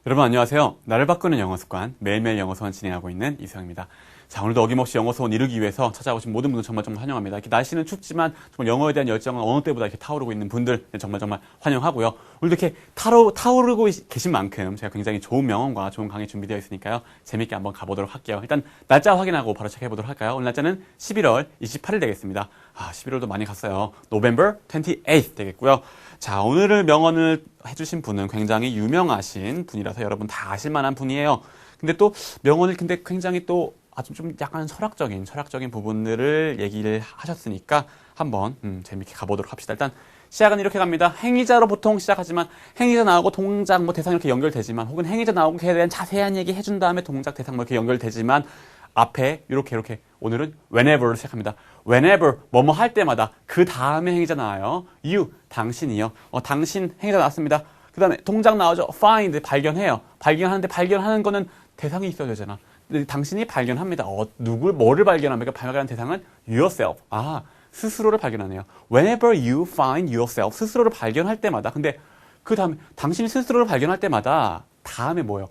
여러분 안녕하세요. 나를 바꾸는 영어 습관 매일매일 영어 수업 진행하고 있는 이수영입니다. 자, 오늘도 어김없이 영어 수업 이루기 위해서 찾아오신 모든 분들 정말 환영합니다. 이렇게 날씨는 춥지만 정말 영어에 대한 열정은 어느 때보다 이렇게 타오르고 있는 분들 정말 환영하고요. 오늘도 이렇게 타오르고 계신 만큼 제가 굉장히 좋은 명언과 좋은 강의 준비되어 있으니까요. 재밌게 한번 가보도록 할게요. 일단 날짜 확인하고 바로 시작해보도록 할까요? 오늘 날짜는 11월 28일 되겠습니다. 11월도 많이 갔어요. November 28th 되겠고요. 자, 오늘의 명언을 해주신 분은 굉장히 유명하신 분이라서 여러분 다 아실 만한 분이에요. 근데 또 명언을 굉장히 또 아주 좀 약간 철학적인 부분들을 얘기를 하셨으니까 한번 재밌게 가보도록 합시다. 일단 시작은 이렇게 갑니다. 행위자로 보통 시작하지만 행위자 나오고 동작 대상 이렇게 연결되지만 혹은 행위자 나오고 그에 대한 자세한 얘기 해준 다음에 동작 대상 이렇게 연결되지만 앞에 이렇게 오늘은 whenever로 시작합니다. whenever 뭐뭐 할 때마다 그 다음에 행위자 나와요. you 당신이요. 당신 행위자 나왔습니다. 그 다음에 동작 나오죠. find 발견해요. 발견하는데 발견하는 거는 대상이 있어야 되잖아. 당신이 발견합니다. 뭐를 발견합니까? 발견한 대상은 yourself. 스스로를 발견하네요. Whenever you find yourself. 스스로를 발견할 때마다. 근데 그 다음에 당신이 스스로를 발견할 때마다 다음에 뭐예요?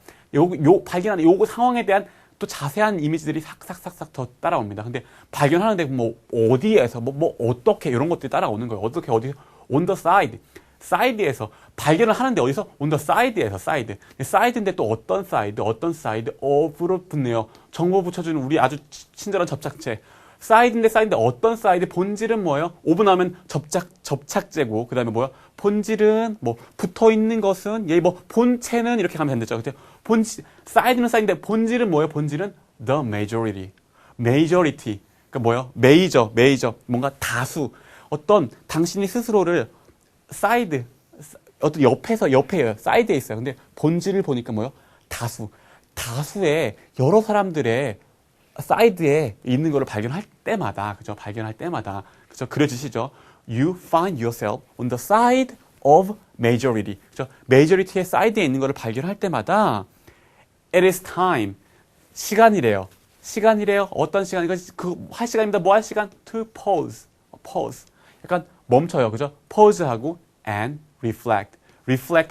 발견하는 요거 상황에 대한 또 자세한 이미지들이 싹싹싹싹 더 따라옵니다. 근데 발견하는데 뭐 어디에서 어떻게 이런 것들이 따라오는 거예요. 어떻게 어디서 on the side. 사이드에서 발견을 하는데 어디서? on the side에서 사이드. 사이드인데 또 어떤 사이드 of로 붙네요. 정보 붙여주는 우리 아주 친절한 접착제. 사이드인데 어떤 사이드? 본질은 뭐예요? of 나오면 접착제고 그 다음에 뭐야? 본질은 붙어 있는 것은 본체는 이렇게 가면 된대죠. 사이드는 사이드인데 본질은 뭐예요? 본질은 the majority. 그러니까 뭐예요? 메이저 뭔가 다수. 어떤 당신이 스스로를 사이드 어떤 옆에요. 사이드에 있어요. 근데 본질을 보니까 뭐예요? 다수의 여러 사람들의 사이드에 있는 거를 발견할 때마다 그죠? 그려지시죠? You find yourself on the side of majority. 그죠? majority의 사이드에 있는 거를 발견할 때마다 it is time. 시간이래요. 어떤 시간? 이거 할 시간입니다. 뭐 할 시간? To pause. 약간 멈춰요. 그죠? pause하고 and reflect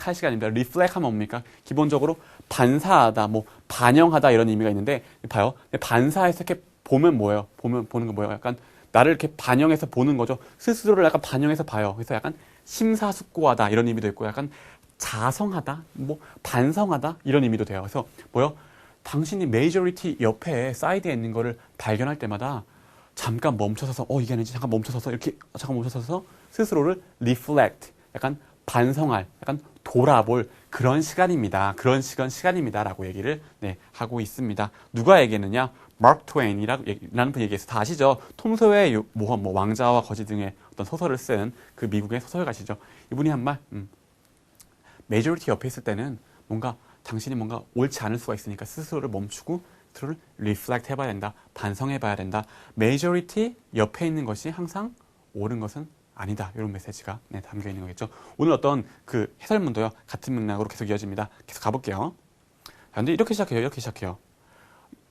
할 시간입니다. reflect 하면 뭡니까? 기본적으로 반사하다, 반영하다 이런 의미가 있는데 봐요. 반사해서 이렇게 보면 뭐예요? 보는 거 뭐예요? 약간 나를 이렇게 반영해서 보는 거죠. 스스로를 약간 반영해서 봐요. 그래서 약간 심사숙고하다 이런 의미도 있고 약간 자성하다, 반성하다 이런 의미도 돼요. 그래서 뭐요? 당신이 메이저리티 옆에 사이드에 있는 거를 발견할 때마다 잠깐 멈춰서서 이게 아니지 잠깐 멈춰서서 스스로를 reflect 약간 반성할 약간 돌아볼 그런 시간입니다. 시간입니다라고 얘기를 하고 있습니다. 누가 얘기했느냐? 마크 트웨인이라는 분 얘기해서 다 아시죠? 톰 소여의 모험, 왕자와 거지 등의 어떤 소설을 쓴 그 미국의 소설가시죠. 이분이 한 말, 메이저리티 옆에 있을 때는 당신이 뭔가 옳지 않을 수가 있으니까 스스로를 멈추고 스스로를 리플렉트 해봐야 된다. 반성해봐야 된다. 메이저리티 옆에 있는 것이 항상 옳은 것은 아니다. 이런 메시지가 담겨 있는 거겠죠. 오늘 어떤 그 해설문도요. 같은 맥락으로 계속 이어집니다. 계속 가볼게요. 근데 이렇게 시작해요.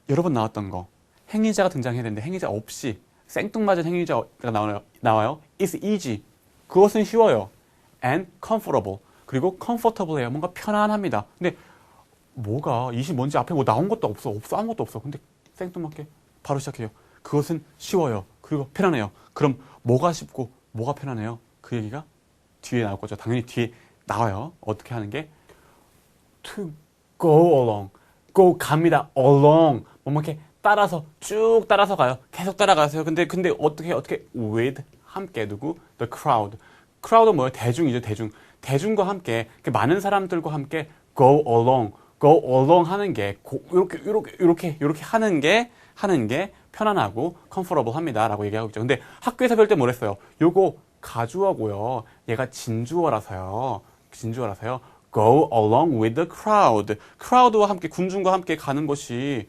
여러 번 나왔던 거. 행위자가 등장해야 되는데 행위자 없이 생뚱맞은 행위자가 나와요. It's easy. 그것은 쉬워요. And comfortable. 그리고 comfortable해요. 뭔가 편안합니다. 근데 뭔지 앞에 나온 것도 없어. 아무것도 없어. 근데 생뚱맞게 바로 시작해요. 그것은 쉬워요. 그리고 편안해요. 그럼 뭐가 쉽고 뭐가 편안해요? 그 얘기가 뒤에 나올 거죠. 당연히 뒤에 나와요. 어떻게 하는 게? To go along. go 갑니다. along. 이렇게 쭉 따라서 가요. 계속 따라가세요. 근데 어떻게 with 함께 누구? the crowd. crowd은 뭐예요? 대중이죠. 대중과 함께 많은 사람들과 함께 go along 하는 게 이렇게 하는 게 편안하고 comfortable 합니다라고 얘기하고 있죠. 근데 학교에서 배울 때 뭐랬어요? 요거 가주어고요. 얘가 진주어라서요. Go along with the crowd. crowd와 함께 군중과 함께 가는 것이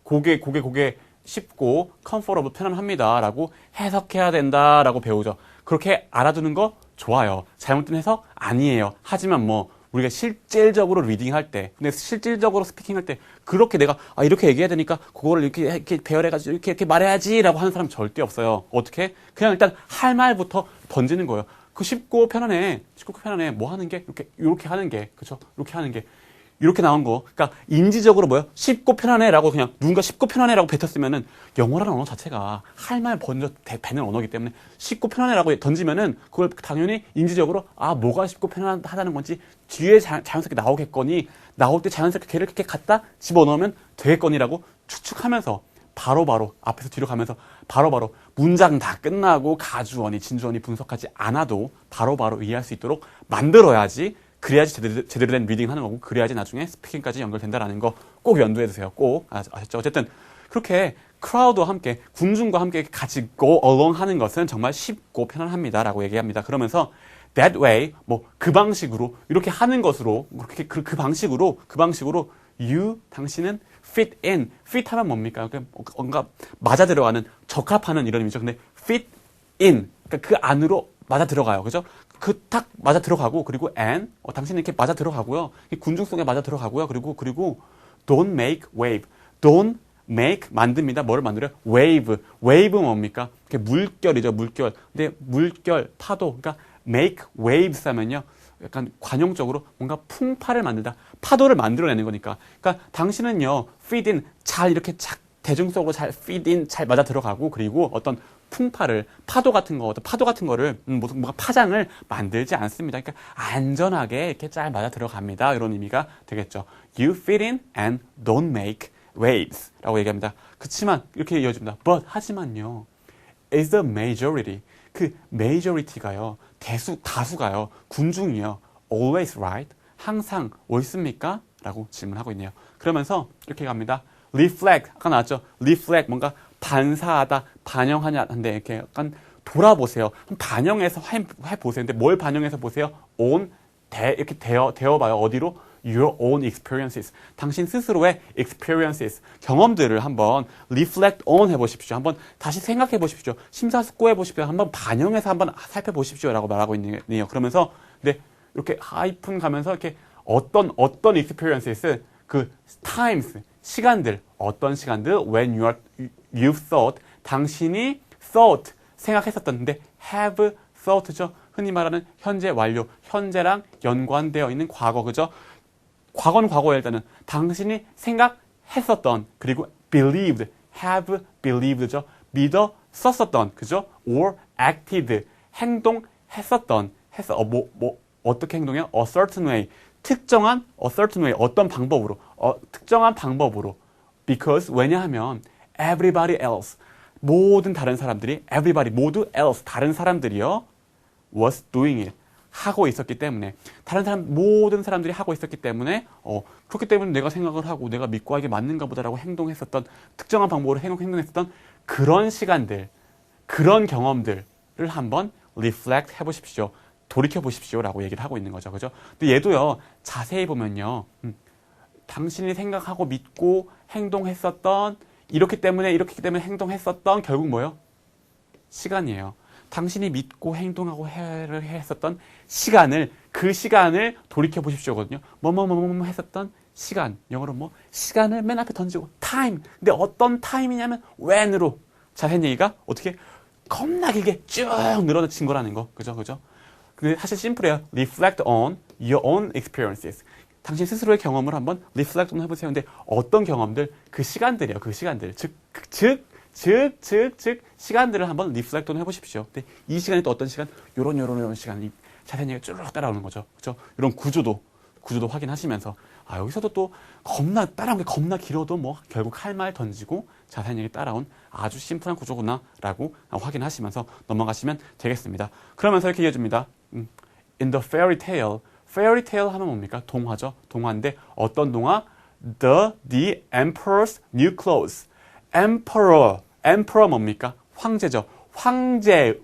고개 쉽고 comfortable 편안합니다라고 해석해야 된다라고 배우죠. 그렇게 알아두는 거 좋아요. 잘못된 해석 아니에요. 하지만 우리가 실질적으로 리딩할 때, 근데 실질적으로 스피킹할 때 그렇게 내가 이렇게 얘기해야 되니까 그거를 이렇게 배열해가지고 이렇게 말해야지라고 하는 사람 절대 없어요. 어떻게? 그냥 일단 할 말부터 던지는 거예요. 쉽고 편안해. 뭐 하는 게 이렇게 하는 게 그렇죠? 이렇게 하는 게 이렇게 나온 거. 그러니까 인지적으로 뭐야? 쉽고 편안해라고 그냥 누군가 쉽고 편안해라고 뱉었으면은 영어라는 언어 자체가 할 말 번져 배는 언어이기 때문에 쉽고 편안해라고 던지면은 그걸 당연히 인지적으로 아 뭐가 쉽고 편안하다는 건지 뒤에 자연스럽게 나오겠거니 나올 때 자연스럽게 걔를 이렇게 갖다 집어넣으면 되겠거니라고 추측하면서 바로바로 앞에서 뒤로 가면서 바로바로 문장 다 끝나고 가주어니 진주어니 분석하지 않아도 바로바로 이해할 수 있도록 만들어야지. 그래야지 제대로 된 리딩 하는 거고, 그래야지 나중에 스피킹까지 연결된다라는 거 꼭 연두해 두세요. 꼭. 아셨죠? 어쨌든, 그렇게 크라우드와 함께, 군중과 함께 같이 go along 하는 것은 정말 쉽고 편안합니다. 라고 얘기합니다. 그러면서, that way, 그 방식으로, 이렇게 하는 것으로, 그렇게 그 방식으로, 당신은 fit in. fit 하면 뭡니까? 뭔가 맞아 들어가는, 적합하는 이런 의미죠. 근데 fit in. 그러니까 그 안으로 맞아 들어가요. 그죠? 딱 맞아 들어가고, 그리고 and, 당신은 이렇게 맞아 들어가고요. 군중 속에 맞아 들어가고요. 그리고 don't make wave. don't make, 만듭니다. 뭐를 만들어요? wave. wave 뭡니까? 물결이죠, 물결. 근데 물결, 파도. 그러니까 make waves 하면요. 약간 관용적으로 뭔가 풍파를 만들다. 파도를 만들어내는 거니까. 그러니까 당신은요, feed in, 잘 이렇게 대중 속으로 잘 feed in, 잘 맞아 들어가고, 그리고 어떤 풍파를, 파도 같은 거를, 뭔가 파장을 만들지 않습니다. 그러니까 안전하게 이렇게 잘 맞아 들어갑니다. 이런 의미가 되겠죠. You fit in and don't make waves. 라고 얘기합니다. 그치만, 이렇게 이어집니다. But, 하지만요, is the majority. 그 majority가요, 다수가요, 군중이요, always right. 항상 옳습니까? 라고 질문하고 있네요. 그러면서 이렇게 갑니다. reflect. 아까 나왔죠? reflect. 뭔가 반사하다, 반영하냐는데 이렇게 약간 돌아보세요. 반영해서 해보세요. 근데 뭘 반영해서 보세요? 이렇게 되어봐요. 어디로? Your own experiences. 당신 스스로의 experiences, 경험들을 한번 reflect on 해보십시오. 한번 다시 생각해 보십시오. 심사숙고해 보십시오. 한번 반영해서 한번 살펴보십시오. 라고 말하고 있네요. 그러면서, 근데 이렇게 하이픈 가면서 이렇게 어떤 experiences, 그 times, 시간들, 어떤 시간들, when you've thought, 당신이 thought, 생각했었던데, have thought죠. 흔히 말하는 현재 완료, 현재랑 연관되어 있는 과거, 그죠? 과거는 과거에 일단은 당신이 생각했었던, 그리고 believed, have believed죠. 믿었었던, 그죠? or acted, 행동했었던, 어떻게 행동해요? a certain way, a certain way, 어떤 방법으로, 특정한 방법으로. because, 왜냐하면 everybody else, 모든 다른 사람들이, everybody, 모두 else, 다른 사람들이요, was doing it, 하고 있었기 때문에, 모든 사람들이 하고 있었기 때문에, 그렇기 때문에 내가 생각을 하고 내가 믿고 하게 맞는가 보다라고 행동했었던, 특정한 방법으로 행동했었던 그런 시간들, 그런 경험들을 한번 reflect 해보십시오. 돌이켜보십시오. 라고 얘기를 하고 있는 거죠. 그죠? 근데 얘도요, 자세히 보면요, 당신이 생각하고 믿고 행동했었던, 이렇게 때문에 행동했었던, 결국 뭐예요? 시간이에요. 당신이 믿고 행동하고 했었던 그 시간을 돌이켜보십시오거든요. 했었던 시간. 영어로 시간을 맨 앞에 던지고, time. 근데 어떤 time이냐면, when으로. 자세한 얘기가 어떻게 겁나 길게 쭉 늘어진 거라는 거. 그죠? 근데 사실 심플해요. reflect on your own experiences. 당신 스스로의 경험을 한번 reflect on 해보세요. 근데 어떤 경험들? 그 시간들이에요. 그 시간들. 즉, 시간들을 한번 reflect on 해보십시오. 근데 이 시간이 또 어떤 시간? 요런 시간. 자세한 얘기가 쭉 따라오는 거죠. 그죠? 이런 구조도 확인하시면서, 여기서도 또 따라온 게 겁나 길어도 결국 할 말 던지고 자세한 얘기 따라온 아주 심플한 구조구나라고 확인하시면서 넘어가시면 되겠습니다. 그러면서 이렇게 이어집니다. In the fairy tale 하면 뭡니까? 동화죠. 동화인데 어떤 동화? The Emperor's New Clothes. Emperor 뭡니까? 황제죠. 황제의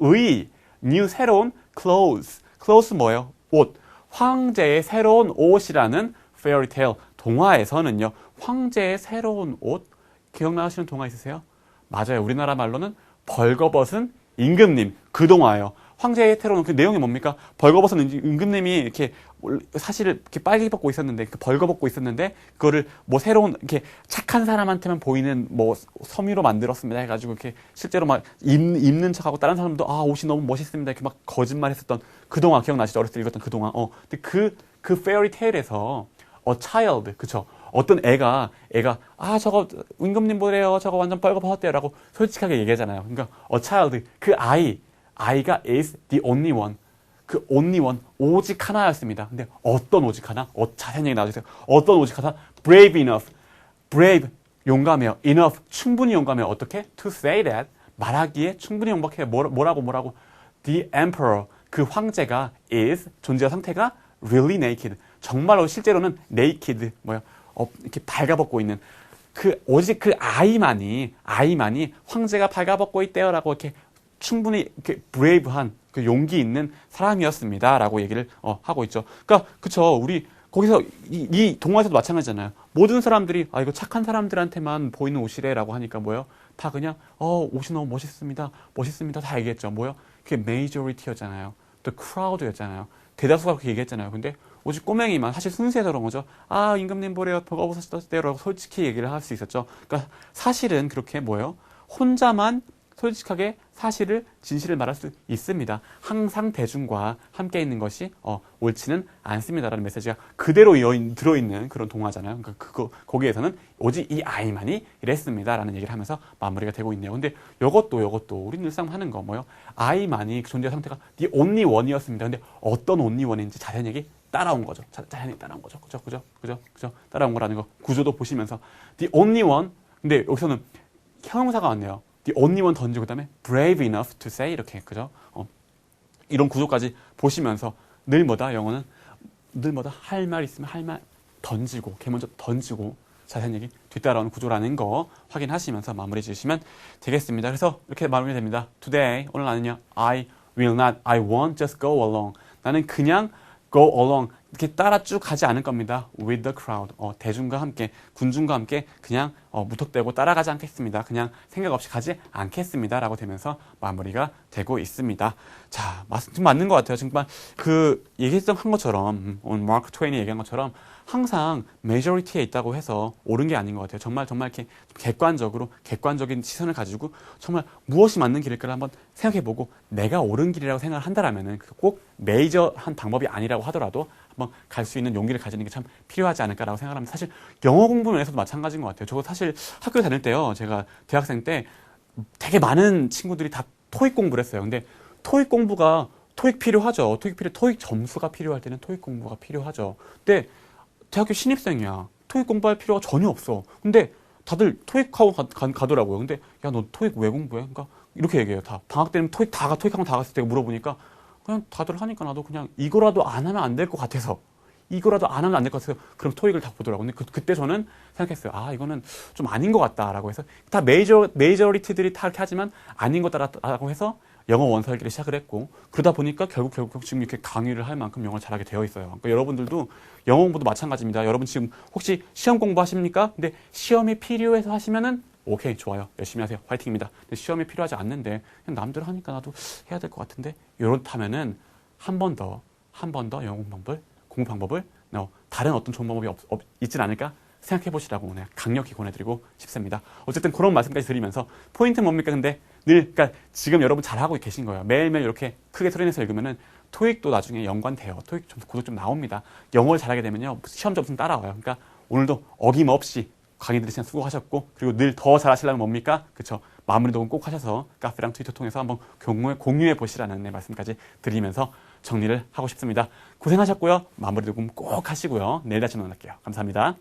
new 새로운 clothes 뭐예요? 옷. 황제의 새로운 옷이라는 fairy tale. 동화에서는요. 황제의 새로운 옷. 기억나시는 동화 있으세요? 맞아요. 우리나라 말로는 벌거벗은 임금님. 그 동화예요. 황제의 새로운 그 내용이 뭡니까? 벌거벗은 임금님이 이렇게 사실 이렇게 빨개 벗고 있었는데, 벌거벗고 있었는데, 그거를 새로운, 이렇게 착한 사람한테만 보이는 섬유로 만들었습니다. 해가지고 이렇게 실제로 입는 척하고 다른 사람도 옷이 너무 멋있습니다. 이렇게 거짓말 했었던 그 동화 기억나시죠? 어렸을 때 읽었던 그 동화. 근데 그 fairy tale에서 a child, 그쵸? 어떤 애가 저거 임금님 뭐래요? 저거 완전 뻘겋었대요 라고 솔직하게 얘기하잖아요. 그러니까 a child, 그 아이가 is the only one. 그 only one, 오직 하나였습니다. 근데 어떤 오직 하나? 자세한 얘기 나와주세요. 어떤 오직 하나? brave enough. brave, 용감해요. enough, 충분히 용감해요. 어떻게? to say that, 말하기에 충분히 용감해요. 뭐라고? the emperor, 그 황제가 is, 존재의 상태가 really naked. 정말로 실제로는 naked, 이렇게 발가벗고 있는. 오직 그 아이만이 황제가 발가벗고 있대요라고 이렇게 충분히 이렇게 brave한 그 용기 있는 사람이었습니다라고 얘기를 하고 있죠. 그러니까 그쵸. 우리 거기서 이 동화에서도 마찬가지잖아요. 모든 사람들이 이거 착한 사람들한테만 보이는 옷이래라고 하니까 뭐요? 다 그냥 옷이 너무 멋있습니다 다 얘기했죠. 뭐요? 그게 majority였잖아요. the crowd였잖아요. 대다수가 그렇게 얘기했잖아요. 근데 오직 꼬맹이만 사실 순수해서 그런 거죠. 임금님 보래요. 버거우셨대요라고 솔직히 얘기를 할 수 있었죠. 그러니까 사실은 그렇게 뭐요? 혼자만 솔직하게 진실을 말할 수 있습니다. 항상 대중과 함께 있는 것이 옳지는 않습니다라는 메시지가 그대로 들어있는 그런 동화잖아요. 그러니까 거기에서는 오직 이 아이만이 이랬습니다라는 얘기를 하면서 마무리가 되고 있네요. 근데 요것도 우리 늘상 하는 거 뭐요? 아이만이 그 존재 상태가 the only one이었습니다. 근데 어떤 only one인지 자세한 얘기 따라온 거죠. 자세히 따라온 거죠. 그죠? 따라온 거라는 거 구조도 보시면서 the only one. 근데 여기서는 형용사가 왔네요. the only one 던지고 그다음에 brave enough to say 이렇게 그죠? 이런 구조까지 보시면서 영어는 늘 할 말 있으면 할 말 던지고 걔 먼저 던지고 자세한 얘기 뒤따라오는 구조라는 거 확인하시면서 마무리 지으시면 되겠습니다. 그래서 이렇게 마무리됩니다. Today 오늘 나는요 I won't just go along. 나는 그냥 go along 이렇게 따라 쭉 가지 않을 겁니다. with the crowd. 대중과 함께, 군중과 함께 그냥 무턱대고 따라가지 않겠습니다. 그냥 생각 없이 가지 않겠습니다. 라고 되면서 마무리가 되고 있습니다. 자, 맞는 것 같아요. 정말 얘기했던 것처럼, 오늘 마크 트웨인이 얘기한 것처럼 항상 메저리티에 있다고 해서 옳은 게 아닌 것 같아요. 정말 이렇게 객관적인 시선을 가지고 정말 무엇이 맞는 길일까를 한번 생각해보고 내가 옳은 길이라고 생각을 한다라면은 꼭 메이저한 방법이 아니라고 하더라도 한번 갈 수 있는 용기를 가지는 게 참 필요하지 않을까라고 생각합니다. 사실 영어 공부면에서도 마찬가지인 것 같아요. 저도 사실 학교 다닐 때요. 제가 대학생 때 되게 많은 친구들이 다 토익 공부를 했어요. 근데 토익 공부가 토익 필요하죠. 토익 점수가 필요할 때는 토익 공부가 필요하죠. 근데 대학교 신입생이야. 토익 공부할 필요가 전혀 없어. 근데 다들 토익하고 가더라고요. 근데 야, 너 토익 왜 공부해? 그러니까 이렇게 얘기해요. 다 방학 때는 토익학원 다 갔을 때 물어보니까 그냥 다들 하니까 나도 그냥 이거라도 안 하면 안 될 것 같아서 그럼 토익을 다 보더라고요. 근데 그때 저는 생각했어요. 이거는 좀 아닌 것 같다라고 해서 다 메이저리티들이 다 이렇게 하지만 아닌 것다라고 해서 영어 원서읽기를 시작을 했고 그러다 보니까 결국 지금 이렇게 강의를 할 만큼 영어를 잘하게 되어 있어요. 그러니까 여러분들도 영어 공부도 마찬가지입니다. 여러분 지금 혹시 시험 공부하십니까? 근데 시험이 필요해서 하시면은 오케이, 좋아요. 열심히 하세요. 화이팅입니다. 근데 시험이 필요하지 않는데 그냥 남들 하니까 나도 해야 될 것 같은데 이렇다면은 한 번 더 영어 공부 방법을 다른 어떤 좋은 방법이 있진 않을까 생각해 보시라고 오늘 강력히 권해드리고 싶습니다. 어쨌든 그런 말씀까지 드리면서 포인트는 뭡니까? 근데 그러니까 지금 여러분 잘하고 계신 거예요. 매일매일 이렇게 크게 소리내서 읽으면은 토익도 나중에 연관돼요. 토익 점수 고도 좀 나옵니다. 영어를 잘하게 되면요 시험 점수는 따라와요. 그러니까 오늘도 어김없이 강의 들으시면 수고하셨고 그리고 늘 더 잘하시려면 뭡니까? 그쵸? 마무리 녹음 꼭 하셔서 카페랑 트위터 통해서 한번 공유해 보시라는 말씀까지 드리면서 정리를 하고 싶습니다. 고생하셨고요. 마무리 녹음 꼭 하시고요. 내일 다시 만날게요. 감사합니다.